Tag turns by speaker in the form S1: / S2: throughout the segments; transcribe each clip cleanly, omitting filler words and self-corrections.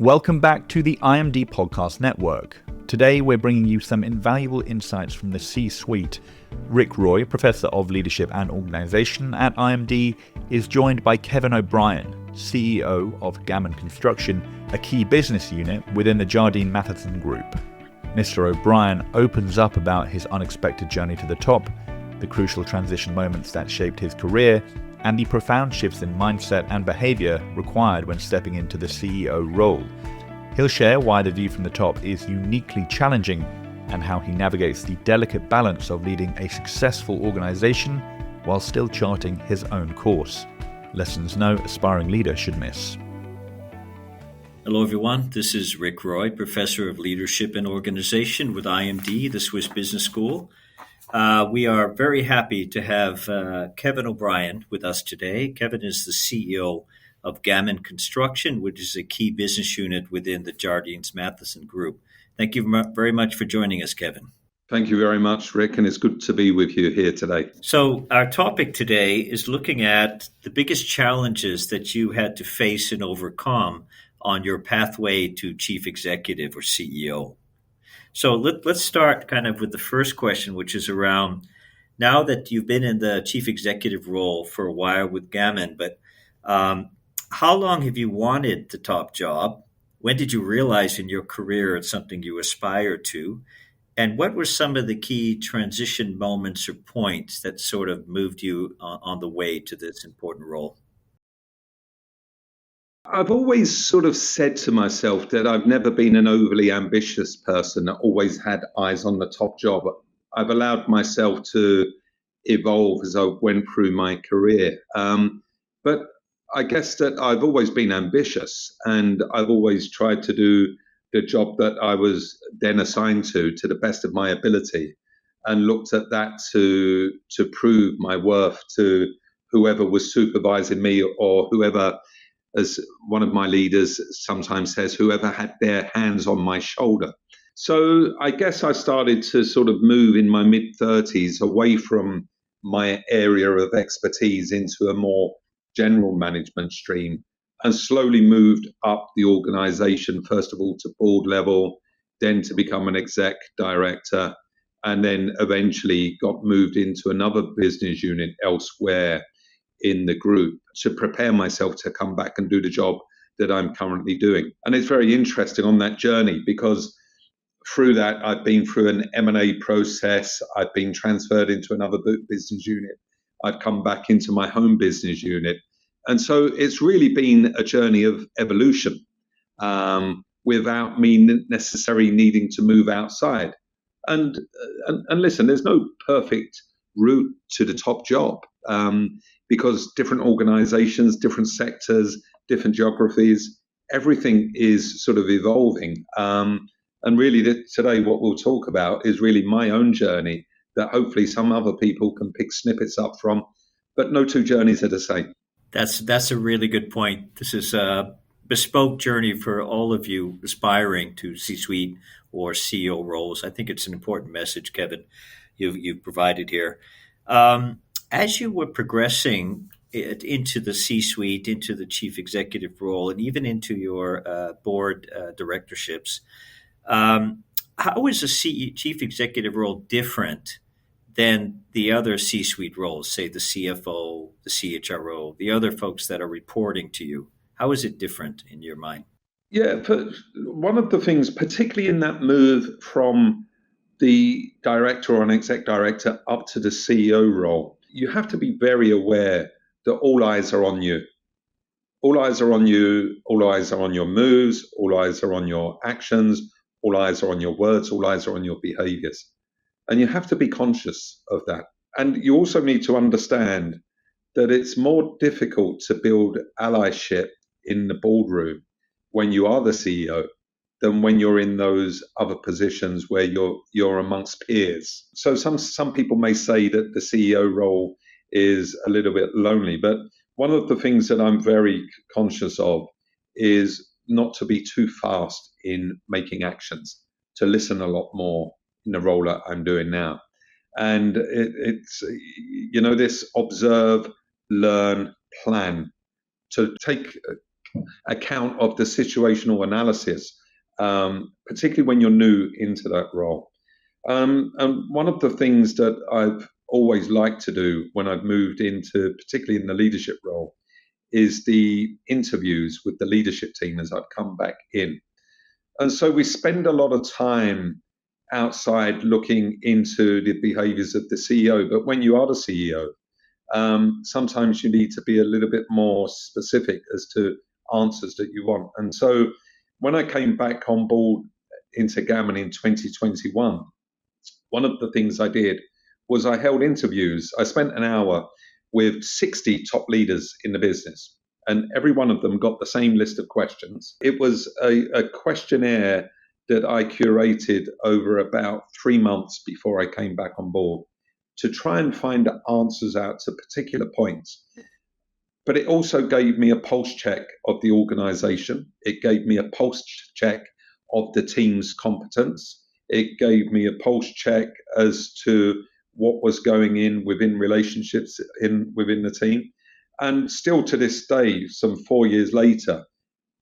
S1: Welcome back to the IMD Podcast Network. Today we're bringing you some invaluable insights from the C-suite. Rick Roy, Professor of Leadership and Organization at IMD, is joined by Kevin O'Brien, CEO of Gammon Construction, a key business unit within the Jardine Matheson Group. Mr. O'Brien opens up about his unexpected journey to the top, the crucial transition moments that shaped his career, and the profound shifts in mindset and behavior required when stepping into the CEO role. He'll share why the view from the top is uniquely challenging and how he navigates the delicate balance of leading a successful organization while still charting his own course. Lessons no aspiring leader should miss.
S2: Hello everyone, this is Rick Roy, Professor of Leadership and Organization with IMD, the Swiss Business School. We are very happy to have Kevin O'Brien with us today. Kevin is the CEO of Gammon Construction, which is a key business unit within the Jardine Matheson Group. Thank you very much for joining us, Kevin.
S3: Thank you very much, Rick, and it's good to be with you here today.
S2: So our topic today is looking at the biggest challenges that you had to face and overcome on your pathway to Chief Executive or CEO. So let's start kind of with the first question, which is around now that you've been in the chief executive role for a while with Gammon, but how long have you wanted the top job? When did you realize in your career it's something you aspire to? And what were some of the key transition moments or points that sort of moved you on the way to this important role?
S3: I've always sort of said to myself that I've never been an overly ambitious person, always had eyes on the top job. I've allowed myself to evolve as I went through my career. But I guess that I've always been ambitious and I've always tried to do the job that I was then assigned to the best of my ability and looked at that to prove my worth to whoever was supervising me or whoever, as one of my leaders sometimes says, whoever had their hands on my shoulder. So I guess I started to sort of move in my mid-30s away from my area of expertise into a more general management stream and slowly moved up the organization, first of all to board level, then to become an exec director, and then eventually got moved into another business unit elsewhere in the group to prepare myself to come back and do the job that I'm currently doing. And it's very interesting on that journey because through that, I've been through an M&A process. I've been transferred into another business unit. I've come back into my home business unit. And so it's really been a journey of evolution without me necessarily needing to move outside. And listen, there's no perfect route to the top job. Because different organizations, different sectors, different geographies, everything is sort of evolving. And really today what we'll talk about is really my own journey that hopefully some other people can pick snippets up from, but no two journeys are the same.
S2: That's a really good point. This is a bespoke journey for all of you aspiring to C-suite or CEO roles. I think it's an important message, Kevin, you've provided here. As you were progressing into the C-suite, into the chief executive role, and even into your board directorships, how is a chief executive role different than the other C-suite roles, say the CFO, the CHRO, the other folks that are reporting to you? How is it different in your mind?
S3: Yeah, but one of the things, particularly in that move from the director or an exec director up to the CEO role, you have to be very aware that all eyes are on you. All eyes are on you. All eyes are on your moves. All eyes are on your actions. All eyes are on your words. All eyes are on your behaviors. And you have to be conscious of that. And you also need to understand that it's more difficult to build allyship in the boardroom when you are the CEO than when you're in those other positions where you're amongst peers. So some people may say that the CEO role is a little bit lonely, but one of the things that I'm very conscious of is not to be too fast in making actions, to listen a lot more in the role that I'm doing now. And it's this observe, learn, plan, to take account of the situational analysis, particularly when you're new into that role. And one of the things that I've always liked to do when I've moved into, particularly in the leadership role, is the interviews with the leadership team as I've come back in. And so we spend a lot of time outside looking into the behaviors of the CEO. But when you are the CEO, sometimes you need to be a little bit more specific as to answers that you want. And so when I came back on board into Gammon in 2021, one of the things I did was I held interviews. I spent an hour with 60 top leaders in the business, and every one of them got the same list of questions. It was a questionnaire that I curated over about 3 months before I came back on board to try and find answers out to particular points. But it also gave me a pulse check of the organization. It gave me a pulse check of the team's competence. It gave me a pulse check as to what was going in within relationships within the team. And still to this day, some 4 years later,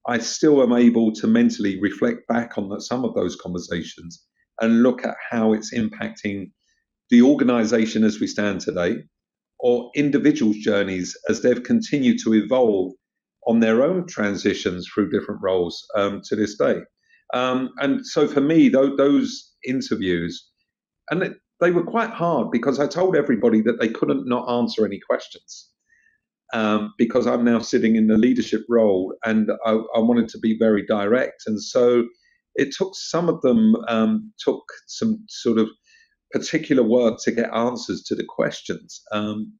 S3: I still am able to mentally reflect back on some of those conversations and look at how it's impacting the organization as we stand today, or individuals' journeys as they've continued to evolve on their own transitions through different roles to this day. And so for me, those interviews, and they were quite hard because I told everybody that they couldn't not answer any questions because I'm now sitting in the leadership role and I wanted to be very direct. And so it took some of them, took some sort of particular work to get answers to the questions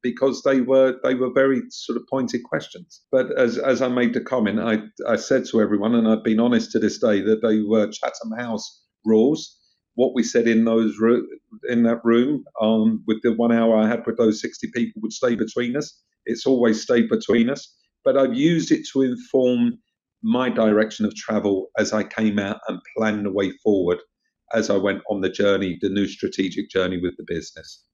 S3: because they were very sort of pointed questions. But as I made the comment, I said to everyone, and I've been honest to this day, that they were Chatham House rules. What we said in that room with the 1 hour I had with those 60 people would stay between us. It's always stayed between us. But I've used it to inform my direction of travel as I came out and planned the way forward as I went on the journey, the new strategic journey with the business.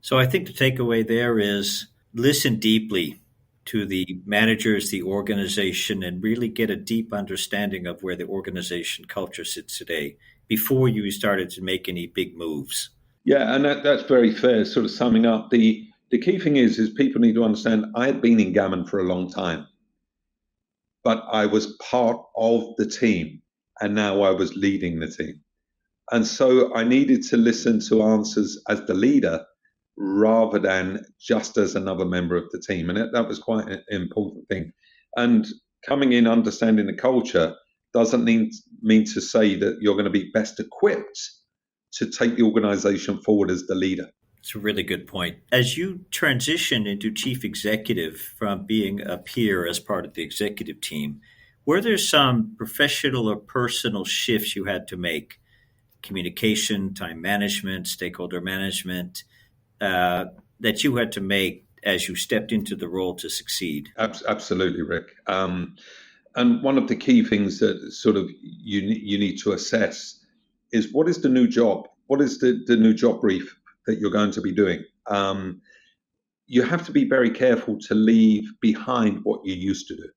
S2: So I think the takeaway there is listen deeply to the managers, the organization, and really get a deep understanding of where the organization culture sits today before you started to make any big moves.
S3: Yeah, and that's very fair, sort of summing up. The key thing is people need to understand I had been in Gammon for a long time, but I was part of the team, and now I was leading the team. And so I needed to listen to answers as the leader rather than just as another member of the team. And that was quite an important thing. And coming in, understanding the culture doesn't mean to say that you're going to be best equipped to take the organization forward as the leader.
S2: It's a really good point. As you transitioned into chief executive from being a peer as part of the executive team, were there some professional or personal shifts you had to make? Communication, time management, stakeholder management, that you had to make as you stepped into the role to succeed?
S3: Absolutely, Rick. And one of the key things that sort of you need to assess is what is the new job? What is the new job brief that you're going to be doing? You have to be very careful to leave behind what you used to do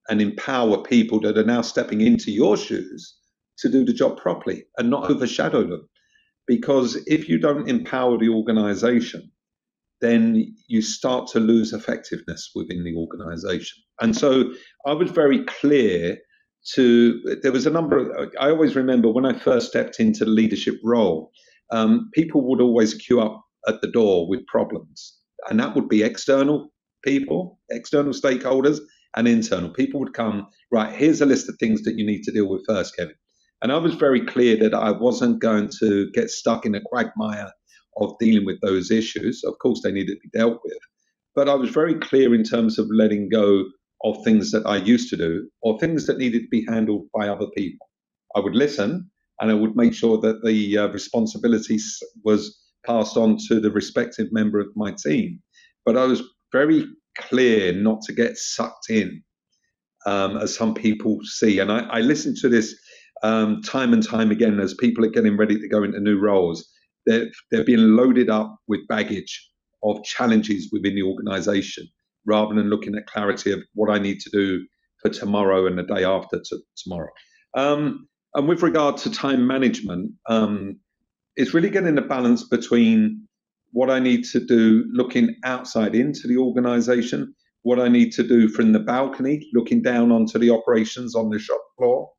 S3: and empower people that are now stepping into your shoes to do the job properly and not overshadow them. Because if you don't empower the organization, then you start to lose effectiveness within the organization. And so I was very clear there was a number of, I always remember when I first stepped into the leadership role, people would always queue up at the door with problems. And that would be external people, external stakeholders, and internal. People would come, right, here's a list of things that you need to deal with first, Kevin. And I was very clear that I wasn't going to get stuck in a quagmire of dealing with those issues. Of course, they needed to be dealt with. But I was very clear in terms of letting go of things that I used to do or things that needed to be handled by other people. I would listen and I would make sure that the responsibility was passed on to the respective member of my team. But I was very clear not to get sucked in, as some people see. And I listened to this time and time again as people are getting ready to go into new roles. They're being loaded up with baggage of challenges within the organization rather than looking at clarity of what I need to do for tomorrow and the day after tomorrow. And with regard to time management, it's really getting a balance between what I need to do looking outside into the organization, what I need to do from the balcony, looking down onto the operations on the shop floor,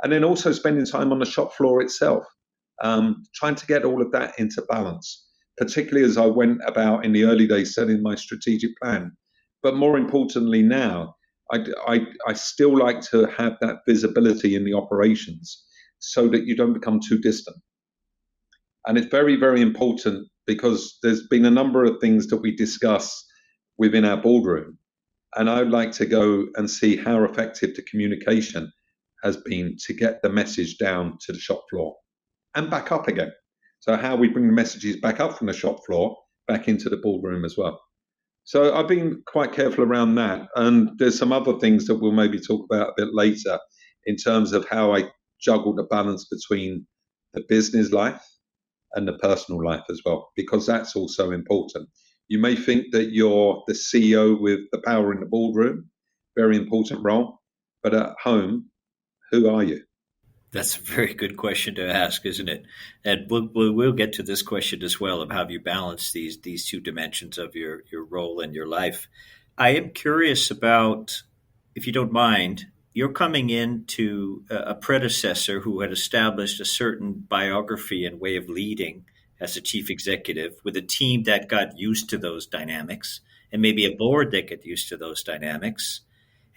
S3: and then also spending time on the shop floor itself, trying to get all of that into balance, particularly as I went about in the early days setting my strategic plan. But more importantly now, I still like to have that visibility in the operations so that you don't become too distant. And it's very, very important because there's been a number of things that we discuss within our boardroom. And I'd like to go and see how effective the communication has been to get the message down to the shop floor and back up again. So how we bring the messages back up from the shop floor, back into the boardroom as well. So I've been quite careful around that. And there's some other things that we'll maybe talk about a bit later in terms of how I juggle the balance between the business life and the personal life as well, because that's also important. You may think that you're the CEO with the power in the boardroom, very important role, but at home, who are you?
S2: That's a very good question to ask, isn't it? And we'll get to this question as well of how you balance these two dimensions of your role and your life. I am curious about, if you don't mind, you're coming into a predecessor who had established a certain biography and way of leading as a chief executive with a team that got used to those dynamics and maybe a board that got used to those dynamics.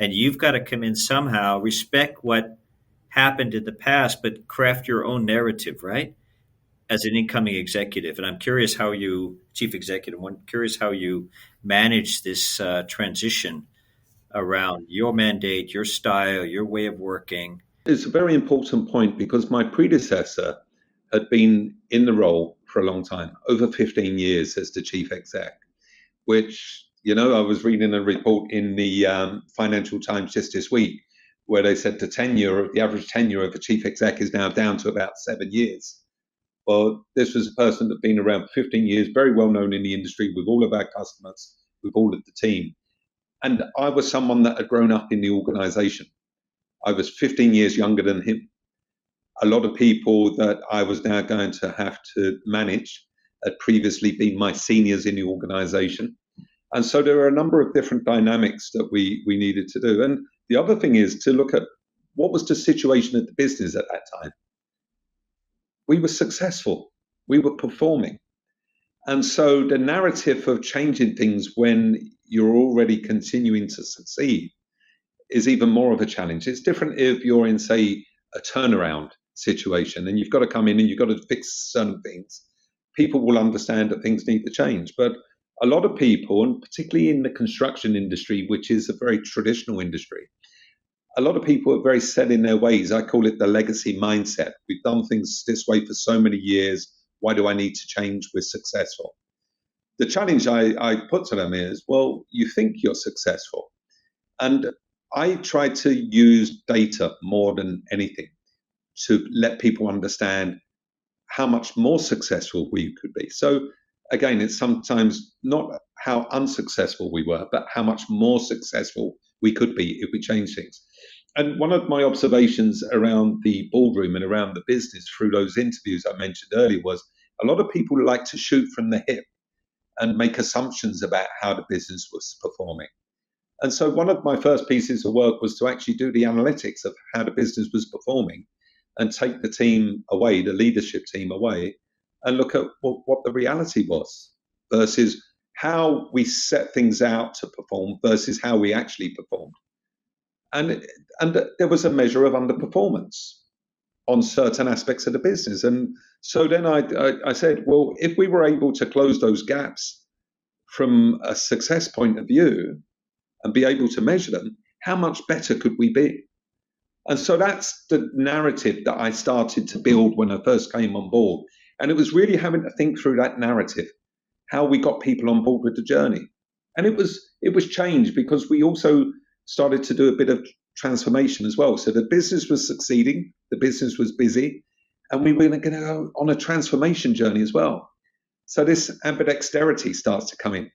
S2: And you've got to come in somehow, respect what happened in the past, but craft your own narrative, right? As an incoming executive. And I'm curious how you, chief executive, I'm curious how you manage this transition around your mandate, your style, your way of working.
S3: It's a very important point because my predecessor had been in the role for a long time, over 15 years as the chief exec, which, I was reading a report in the Financial Times just this week where they said the average tenure of a chief exec is now down to about 7 years. Well, this was a person that had been around for 15 years, very well known in the industry with all of our customers, with all of the team. And I was someone that had grown up in the organization. I was 15 years younger than him. A lot of people that I was now going to have to manage had previously been my seniors in the organization. And so there are a number of different dynamics that we needed to do. And the other thing is to look at what was the situation at the business at that time. We were successful. We were performing. And so the narrative of changing things when you're already continuing to succeed is even more of a challenge. It's different if you're in, say, a turnaround situation and you've got to come in and you've got to fix certain things. People will understand that things need to change. But a lot of people, and particularly in the construction industry, which is a very traditional industry, a lot of people are very set in their ways. I call it the legacy mindset. We've done things this way for so many years. Why do I need to change? We're successful. The challenge I put to them is, well, you think you're successful. And I try to use data more than anything to let people understand how much more successful we could be. So again, it's sometimes not how unsuccessful we were, but how much more successful we could be if we change things. And one of my observations around the boardroom and around the business through those interviews I mentioned earlier was a lot of people like to shoot from the hip and make assumptions about how the business was performing. And so one of my first pieces of work was to actually do the analytics of how the business was performing and take the team away, the leadership team away, and look at what the reality was versus how we set things out to perform versus how we actually performed. And there was a measure of underperformance on certain aspects of the business. And so then I said, well, if we were able to close those gaps from a success point of view and be able to measure them, how much better could we be? And so that's the narrative that I started to build when I first came on board. And it was really having to think through that narrative, how we got people on board with the journey. And it was changed because we also started to do a bit of transformation as well. So the business was succeeding, the business was busy, and we were going to go on a transformation journey as well. So this ambidexterity starts to come in.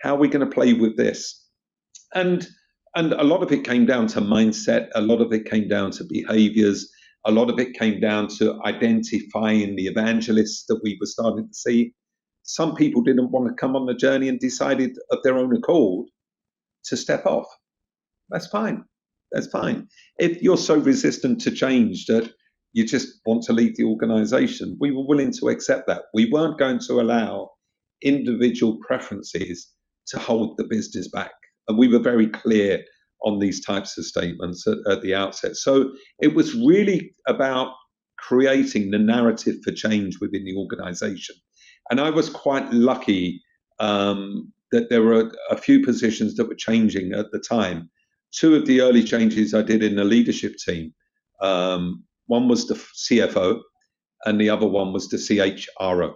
S3: How are we going to play with this? And And a lot of it came down to mindset. A lot of it came down to behaviors. A lot of it came down to identifying the evangelists that we were starting to see. Some people didn't want to come on the journey and decided of their own accord to step off. That's fine. That's fine. If you're so resistant to change that you just want to leave the organization, we were willing to accept that. We weren't going to allow individual preferences to hold the business back. And we were very clear on these types of statements at the outset. So it was really about creating the narrative for change within the organization. And I was quite lucky that there were a few positions that were changing at the time. Two of the early changes I did in the leadership team. One was the CFO and the other one was the CHRO,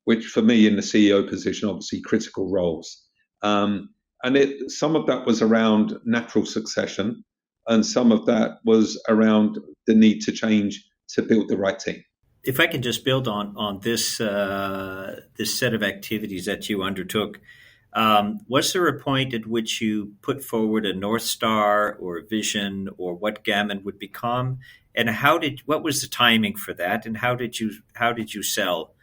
S3: which for me in the CEO position, obviously critical roles. And some of that was around natural succession, and some of that was around the need to change to build the right team.
S2: If I can just build on this this set of activities that you undertook, was there a point at which you put forward a North Star or a vision or what Gammon would become, and what was the timing for that, and how did you sell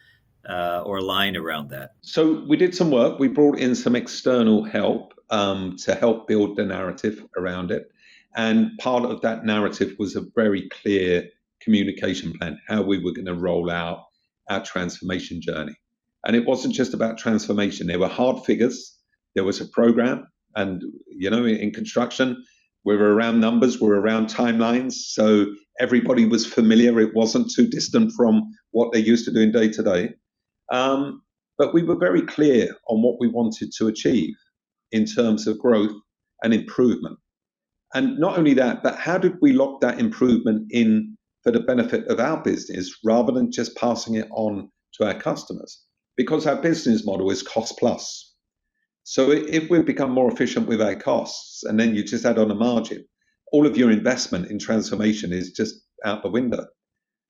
S2: or align around that?
S3: So we did some work. We brought in some external help to help build the narrative around it. And part of that narrative was a very clear communication plan, how we were going to roll out our transformation journey. And it wasn't just about transformation. There were hard figures. There was a program. And, in construction, we were around numbers, we were around timelines. So everybody was familiar. It wasn't too distant from what they used to do in day to day. But we were very clear on what we wanted to achieve in terms of growth and improvement. And not only that, but how did we lock that improvement in for the benefit of our business rather than just passing it on to our customers? Because our business model is cost plus. So if we become more efficient with our costs and then you just add on a margin, all of your investment in transformation is just out the window.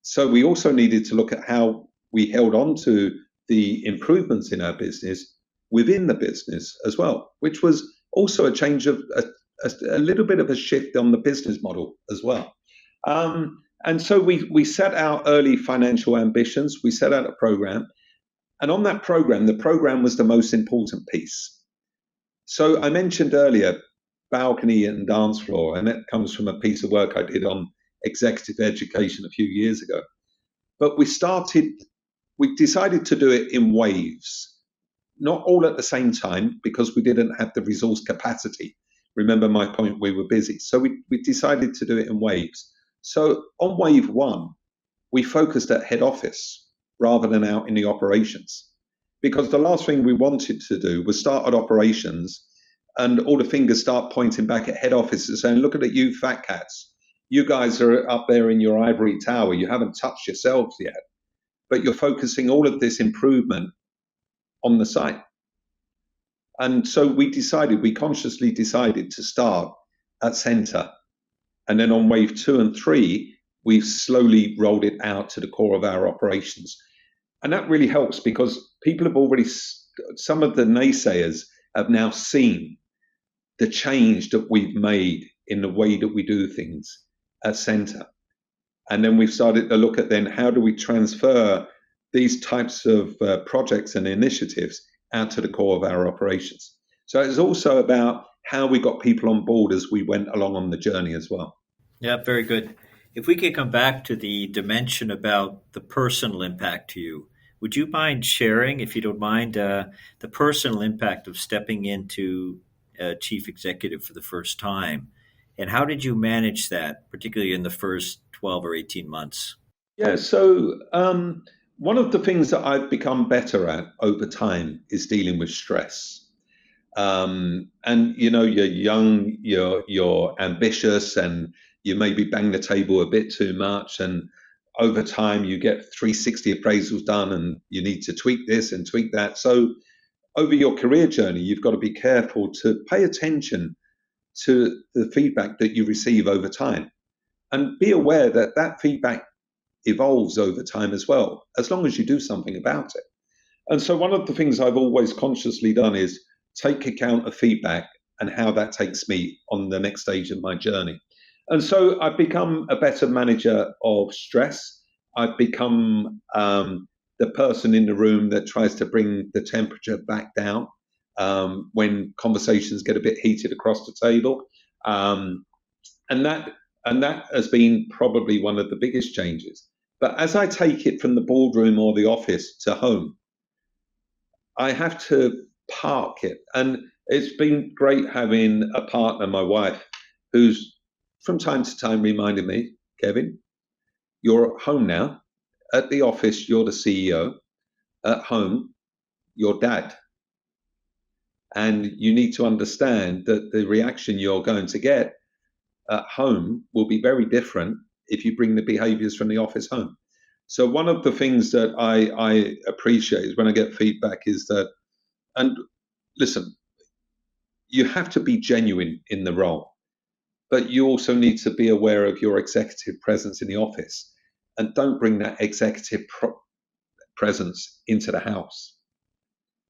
S3: So we also needed to look at how we held on to the improvements in our business within the business as well, which was also a change of a little bit of a shift on the business model as well. And so we set out early financial ambitions. We set out a program. And on that program, the program was the most important piece. So I mentioned earlier, balcony and dance floor, and that comes from a piece of work I did on executive education a few years ago. But we decided to do it in waves, not all at the same time because we didn't have the resource capacity. Remember my point, we were busy. So we decided to do it in waves. So on wave one, we focused at head office rather than out in the operations. Because the last thing we wanted to do was start at operations and all the fingers start pointing back at head office and saying, look at you fat cats. You guys are up there in your ivory tower. You haven't touched yourselves yet. But you're focusing all of this improvement on the site. And so we consciously decided to start at center. And then on wave 2 and 3, we've slowly rolled it out to the core of our operations. And that really helps because people have some of the naysayers have now seen the change that we've made in the way that we do things at center. And then we've started to look at then how do we transfer these types of projects and initiatives out to the core of our operations. So it's also about how we got people on board as we went along on the journey as well.
S2: Yeah, very good. If we could come back to the dimension about the personal impact to you, would you mind sharing, if you don't mind, the personal impact of stepping into chief executive for the first time? And how did you manage that, particularly in the first 12 or 18 months?
S3: Yeah, so one of the things that I've become better at over time is dealing with stress. And, you're young, you're ambitious, and you maybe bang the table a bit too much. And over time, you get 360 appraisals done and you need to tweak this and tweak that. So over your career journey, you've got to be careful to pay attention to the feedback that you receive over time. And be aware that that feedback evolves over time as well, as long as you do something about it. And so one of the things I've always consciously done is take account of feedback and how that takes me on the next stage of my journey. And so I've become a better manager of stress. I've become the person in the room that tries to bring the temperature back down when conversations get a bit heated across the table. And that has been probably one of the biggest changes. But as I take it from the boardroom or the office to home, I have to park it. And it's been great having a partner, my wife, who's from time to time reminded me, Kevin, you're at home now. At the office, you're the CEO. At home, you're dad. And you need to understand that the reaction you're going to get at home will be very different if you bring the behaviors from the office home. So one of the things that I appreciate is when I get feedback is that, and listen, you have to be genuine in the role, but you also need to be aware of your executive presence in the office, and don't bring that executive presence into the house,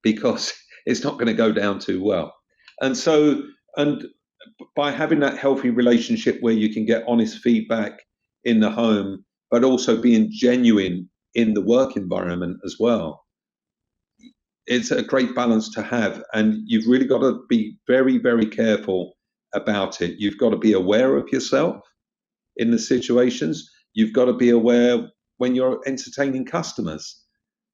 S3: because it's not going to go down too well. And so, and by having that healthy relationship where you can get honest feedback in the home, but also being genuine in the work environment as well, it's a great balance to have. And you've really got to be very, very careful about it. You've got to be aware of yourself in the situations. You've got to be aware when you're entertaining customers.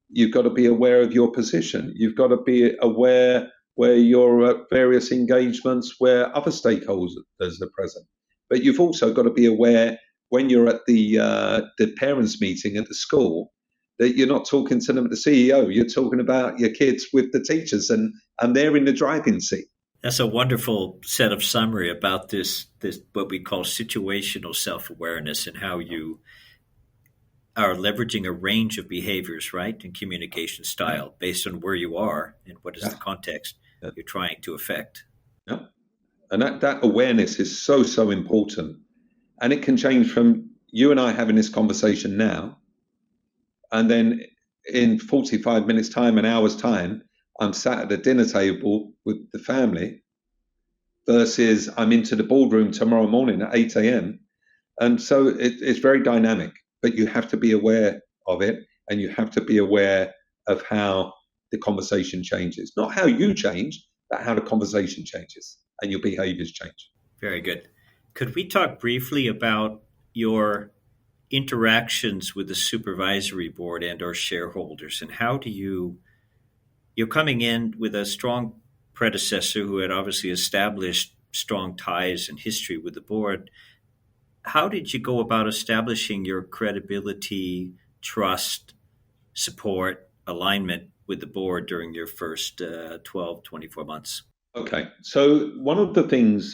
S3: You've got to be aware of your position. You've got to be aware where you're at various engagements where other stakeholders are present. But you've also got to be aware when you're at the parents' meeting at the school that you're not talking to them at the CEO. You're talking about your kids with the teachers, and they're in the driving seat.
S2: That's a wonderful set of summary about this what we call situational self-awareness, and how you are leveraging a range of behaviors, right, and communication style based on where you are and what is the context you're trying to affect.
S3: Yeah. And that awareness is so, so important. And it can change from you and I having this conversation now, and then in 45 minutes time, an hour's time, I'm sat at the dinner table with the family, versus I'm into the boardroom tomorrow morning at 8 a.m. And so it's very dynamic, but you have to be aware of it, and you have to be aware of how the conversation changes. Not how you change, but how the conversation changes and your behaviors change.
S2: Very good. Could we talk briefly about your interactions with the supervisory board and or shareholders, and how do you're coming in with a strong predecessor who had obviously established strong ties and history with the board. How did you go about establishing your credibility, trust, support, alignment with the board during your first 12, 24 months?
S3: Okay, so one of the things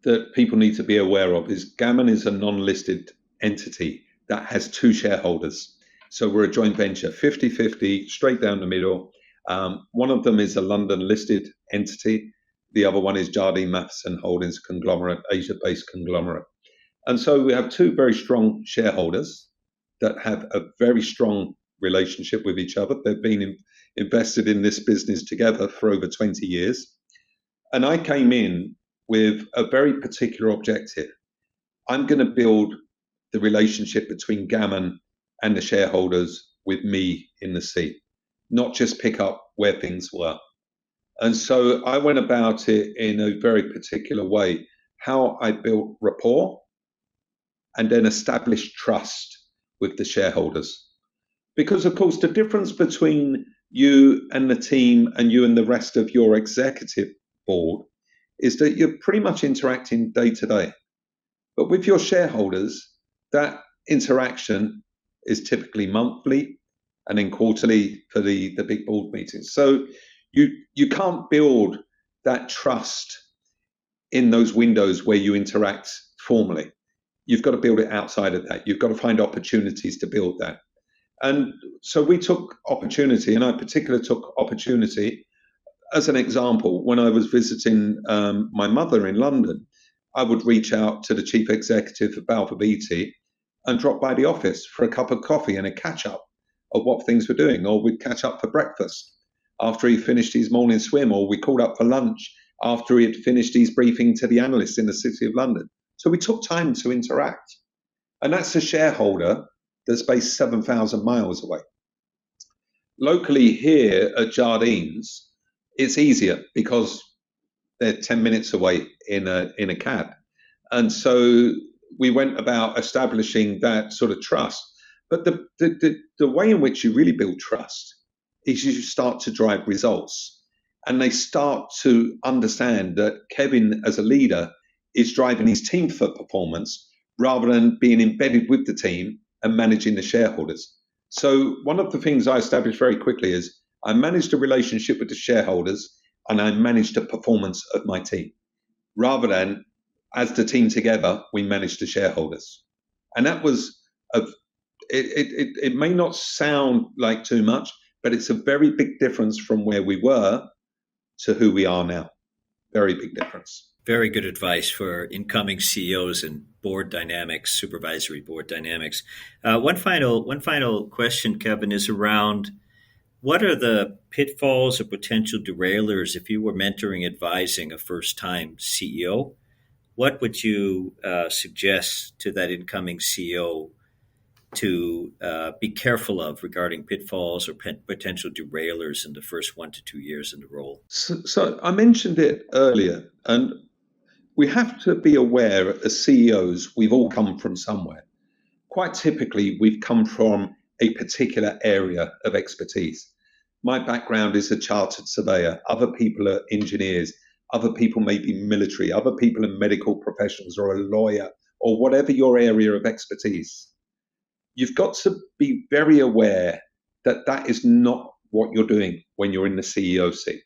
S3: that people need to be aware of is Gammon is a non-listed entity that has two shareholders. So we're a joint venture, 50-50, straight down the middle. One of them is a London-listed entity. The other one is Jardine Matheson Holdings conglomerate, Asia-based conglomerate. And so we have two very strong shareholders that have a very strong relationship with each other. They've been invested in this business together for over 20 years. And I came in with a very particular objective. I'm going to build the relationship between Gammon and the shareholders with me in the seat, not just pick up where things were. And so I went about it in a very particular way, how I built rapport and then established trust with the shareholders. Because, of course, the difference between you and the team and you and the rest of your executive board is that you're pretty much interacting day to day. But with your shareholders, that interaction is typically monthly and then quarterly for the big board meetings. So you can't build that trust in those windows where you interact formally. You've got to build it outside of that. You've got to find opportunities to build that. And so we took opportunity, and I particularly took opportunity as an example. When I was visiting my mother in London, I would reach out to the chief executive of Balfour Beatty and drop by the office for a cup of coffee and a catch up of what things were doing, or we'd catch up for breakfast after he finished his morning swim, or we called up for lunch after he had finished his briefing to the analysts in the City of London. So we took time to interact. And that's a shareholder that's based 7,000 miles away. Locally here at Jardines, it's easier because they're 10 minutes away in a cab. And so we went about establishing that sort of trust. But the way in which you really build trust is you start to drive results. And they start to understand that Kevin, as a leader, is driving his team for performance rather than being embedded with the team and managing the shareholders. So one of the things I established very quickly is I managed a relationship with the shareholders and I managed the performance of my team, rather than as the team together, we managed the shareholders. And that was, it may not sound like too much, but it's a very big difference from where we were to who we are now. Very big difference.
S2: Very good advice for incoming CEOs and board dynamics, supervisory board dynamics. One final question, Kevin, is around what are the pitfalls or potential derailers if you were mentoring, advising a first-time CEO? What would you suggest to that incoming CEO to be careful of regarding pitfalls or potential derailers in the first 1 to 2 years in the role?
S3: So I mentioned it earlier, and we have to be aware as CEOs, we've all come from somewhere. Quite typically, we've come from a particular area of expertise. My background is a chartered surveyor. Other people are engineers. Other people may be military. Other people are medical professionals or a lawyer or whatever your area of expertise. You've got to be very aware that that is not what you're doing when you're in the CEO seat.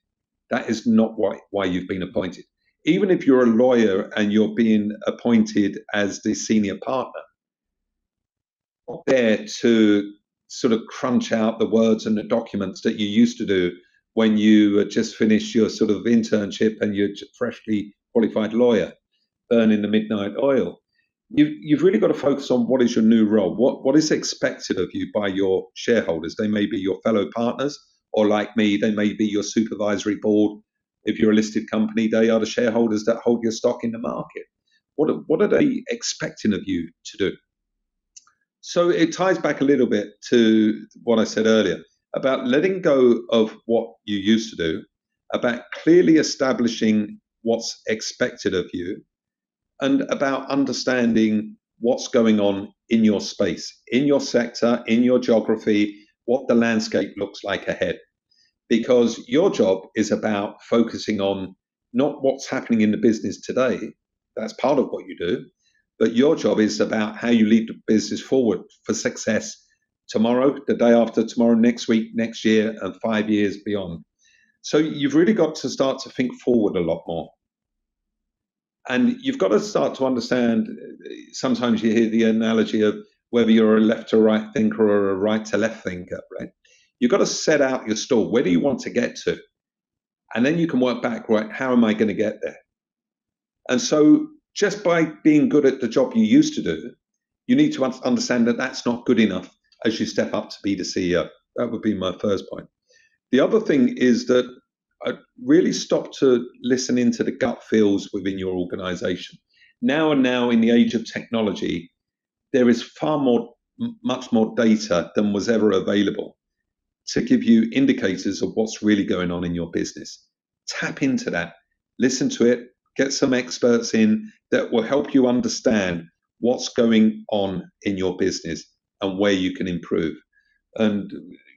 S3: That is not why you've been appointed. Even if you're a lawyer and you're being appointed as the senior partner, you're not there to sort of crunch out the words and the documents that you used to do when you just finished your sort of internship and you're a freshly qualified lawyer, burning the midnight oil. You've really got to focus on what is your new role, what is expected of you by your shareholders. They may be your fellow partners, or like me, they may be your supervisory board. If you're a listed company, they are the shareholders that hold your stock in the market. What are they expecting of you to do? So it ties back a little bit to what I said earlier about letting go of what you used to do, about clearly establishing what's expected of you, and about understanding what's going on in your space, in your sector, in your geography, what the landscape looks like ahead. Because your job is about focusing on not what's happening in the business today, that's part of what you do, but your job is about how you lead the business forward for success tomorrow, the day after tomorrow, next week, next year, and 5 years beyond. So you've really got to start to think forward a lot more. And you've got to start to understand, sometimes you hear the analogy of whether you're a left to right thinker or a right to left thinker, right? You've got to set out your stall. Where do you want to get to? And then you can work back, right, how am I going to get there? And so just by being good at the job you used to do, you need to understand that that's not good enough as you step up to be the CEO. That would be my first point. The other thing is that I really stop to listen into the gut feels within your organization. Now in the age of technology, there is much more data than was ever available to give you indicators of what's really going on in your business. Tap into that, listen to it, get some experts in that will help you understand what's going on in your business and where you can improve. And,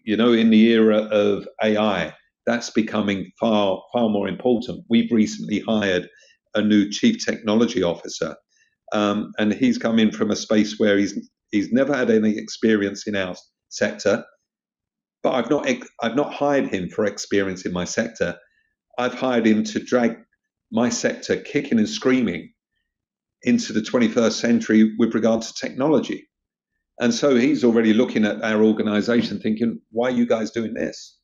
S3: in the era of AI, that's becoming far, far more important. We've recently hired a new chief technology officer, and he's come in from a space where he's never had any experience in our sector. But I've not hired him for experience in my sector. I've hired him to drag my sector kicking and screaming into the 21st century with regard to technology. And so he's already looking at our organization thinking, why are you guys doing this?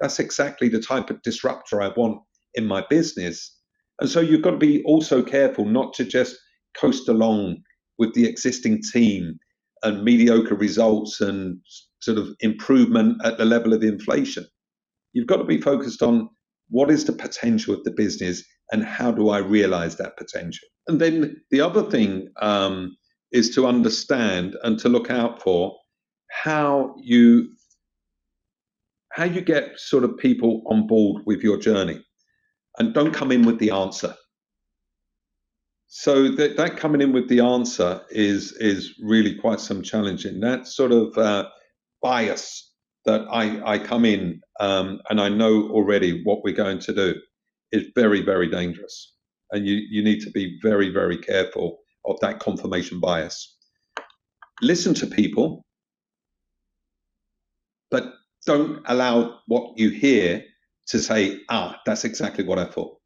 S3: That's exactly the type of disruptor I want in my business. And so you've got to be also careful not to just coast along with the existing team and mediocre results and sort of improvement at the level of inflation. You've got to be focused on what is the potential of the business and how do I realize that potential? And then the other thing is to understand and to look out for how you get sort of people on board with your journey, and don't come in with the answer. So that coming in with the answer is really quite some challenging. That sort of bias that I come in and I know already what we're going to do is very, very dangerous. And you need to be very, very careful of that confirmation bias. Listen to people, but don't allow what you hear to say, that's exactly what I thought.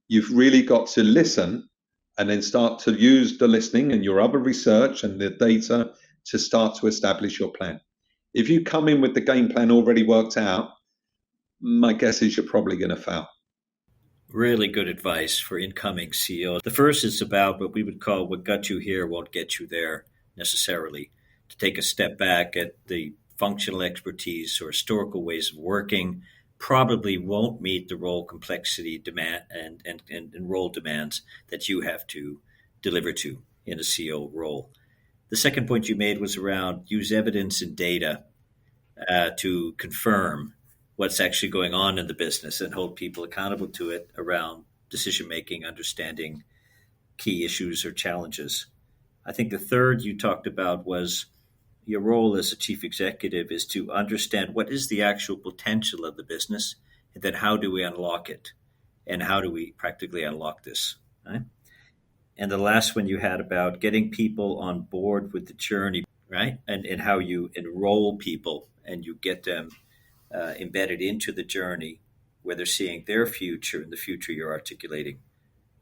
S3: You've really got to listen and then start to use the listening and your other research and the data to start to establish your plan. If you come in with the game plan already worked out, my guess is you're probably going to fail.
S2: Really good advice for incoming CEOs. The first is about what we would call what got you here won't get you there necessarily. To take a step back at the functional expertise or historical ways of working probably won't meet the role complexity demand and role demands that you have to deliver to in a CEO role. The second point you made was around use evidence and data to confirm what's actually going on in the business and hold people accountable to it around decision-making, understanding key issues or challenges. I think the third you talked about was your role as a chief executive is to understand what is the actual potential of the business, and then how do we unlock it, and how do we practically unlock this, right? And the last one you had about getting people on board with the journey, right? And how you enroll people and you get them embedded into the journey where they're seeing their future and the future you're articulating.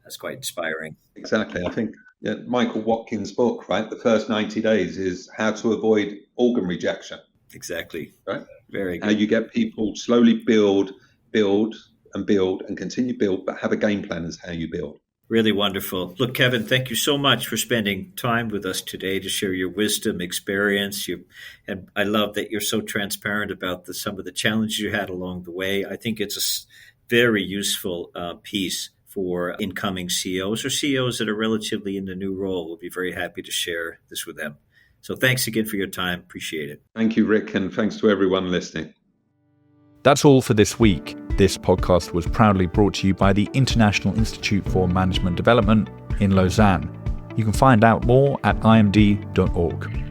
S2: That's quite inspiring.
S3: Exactly. I think Michael Watkins' book, right? The first 90 days is how to avoid organ rejection.
S2: Exactly.
S3: Right?
S2: Very good.
S3: How you get people slowly build and continue build, but have a game plan as how you build.
S2: Really wonderful. Look, Kevin, thank you so much for spending time with us today to share your wisdom, experience. And I love that you're so transparent about some of the challenges you had along the way. I think it's a very useful piece for incoming CEOs or CEOs that are relatively in the new role. We'll be very happy to share this with them. So thanks again for your time. Appreciate it.
S3: Thank you, Rick, and thanks to everyone listening.
S1: That's all for this week. This podcast was proudly brought to you by the International Institute for Management Development in Lausanne. You can find out more at imd.org.